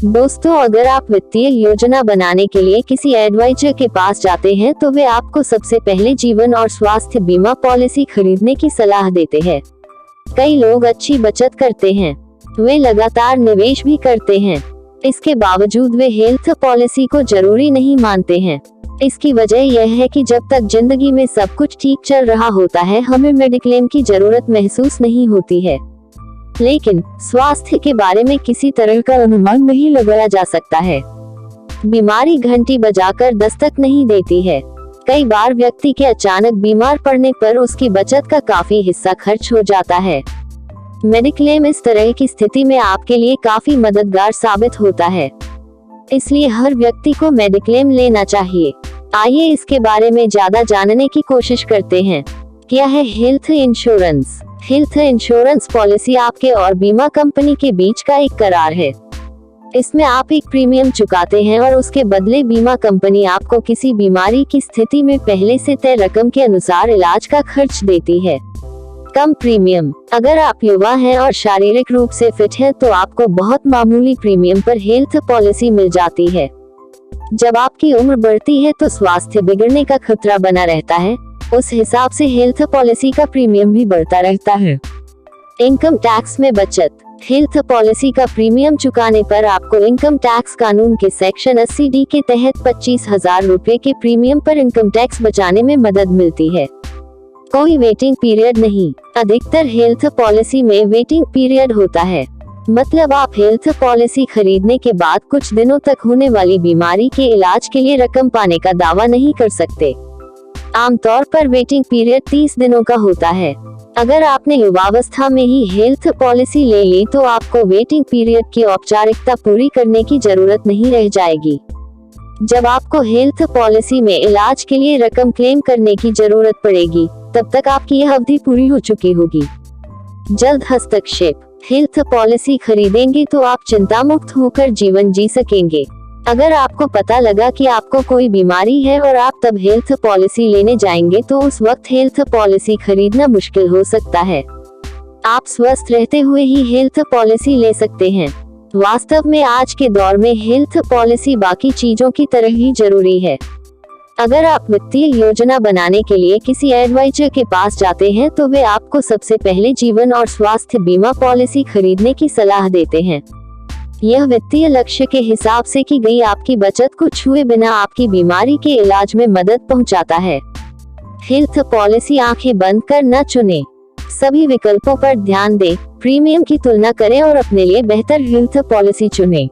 दोस्तों, अगर आप वित्तीय योजना बनाने के लिए किसी एडवाइजर के पास जाते हैं तो वे आपको सबसे पहले जीवन और स्वास्थ्य बीमा पॉलिसी खरीदने की सलाह देते हैं। कई लोग अच्छी बचत करते हैं, वे लगातार निवेश भी करते हैं, इसके बावजूद वे हेल्थ पॉलिसी को जरूरी नहीं मानते हैं। इसकी वजह यह है कि जब तक जिंदगी में सब कुछ ठीक चल रहा होता है, हमें मेडिक्लेम की जरूरत महसूस नहीं होती है। लेकिन स्वास्थ्य के बारे में किसी तरह का अनुमान नहीं लगाया जा सकता है। बीमारी घंटी बजाकर दस्तक नहीं देती है। कई बार व्यक्ति के अचानक बीमार पड़ने पर उसकी बचत का काफी हिस्सा खर्च हो जाता है। मेडिक्लेम इस तरह की स्थिति में आपके लिए काफी मददगार साबित होता है, इसलिए हर व्यक्ति को मेडिक्लेम लेना चाहिए। आइए इसके बारे में ज्यादा जानने की कोशिश करते हैं। क्या है health insurance? Health insurance policy आपके और बीमा कंपनी के बीच का एक करार है। इसमें आप एक प्रीमियम चुकाते हैं और उसके बदले बीमा कंपनी आपको किसी बीमारी की स्थिति में पहले से तय रकम के अनुसार इलाज का खर्च देती है। कम प्रीमियम। अगर आप युवा हैं और शारीरिक रूप से फिट हैं तो आपको बहुत मामूली प्रीमियम पर हेल्थ पॉलिसी मिल जाती है। जब आपकी उम्र बढ़ती है तो स्वास्थ्य बिगड़ने का खतरा बना रहता है, उस हिसाब से हेल्थ पॉलिसी का प्रीमियम भी बढ़ता रहता है। इनकम टैक्स में बचत। हेल्थ पॉलिसी का प्रीमियम चुकाने पर आपको इनकम टैक्स कानून के सेक्शन 80D के तहत 25,000 रुपए के प्रीमियम पर इनकम टैक्स बचाने में मदद मिलती है। कोई वेटिंग पीरियड नहीं। अधिकतर हेल्थ पॉलिसी में वेटिंग पीरियड होता है, मतलब आप हेल्थ पॉलिसी खरीदने के बाद कुछ दिनों तक होने वाली बीमारी के इलाज के लिए रकम पाने का दावा नहीं कर सकते। आमतौर पर वेटिंग पीरियड 30 दिनों का होता है। अगर आपने युवावस्था में ही हेल्थ पॉलिसी ले ली तो आपको वेटिंग पीरियड की औपचारिकता पूरी करने की जरूरत नहीं रह जाएगी। जब आपको हेल्थ पॉलिसी में इलाज के लिए रकम क्लेम करने की जरूरत पड़ेगी, तब तक आपकी यह अवधि पूरी हो चुकी होगी। जल्द हस्तक्षेप। हेल्थ पॉलिसी खरीदेंगे तो आप चिंता मुक्त होकर जीवन जी सकेंगे। अगर आपको पता लगा कि आपको कोई बीमारी है और आप तब हेल्थ पॉलिसी लेने जाएंगे तो उस वक्त हेल्थ पॉलिसी खरीदना मुश्किल हो सकता है। आप स्वस्थ रहते हुए ही हेल्थ पॉलिसी ले सकते हैं। वास्तव में आज के दौर में हेल्थ पॉलिसी बाकी चीजों की तरह ही जरूरी है। अगर आप वित्तीय योजना बनाने के लिए किसी एडवाइजर के पास जाते हैं तो वे आपको सबसे पहले जीवन और स्वास्थ्य बीमा पॉलिसी खरीदने की सलाह देते हैं। यह वित्तीय लक्ष्य के हिसाब से की गई आपकी बचत को छुए बिना आपकी बीमारी के इलाज में मदद पहुंचाता है। हेल्थ पॉलिसी आंखें बंद कर न चुनें। सभी विकल्पों पर ध्यान दें, प्रीमियम की तुलना करें और अपने लिए बेहतर हेल्थ पॉलिसी चुनें।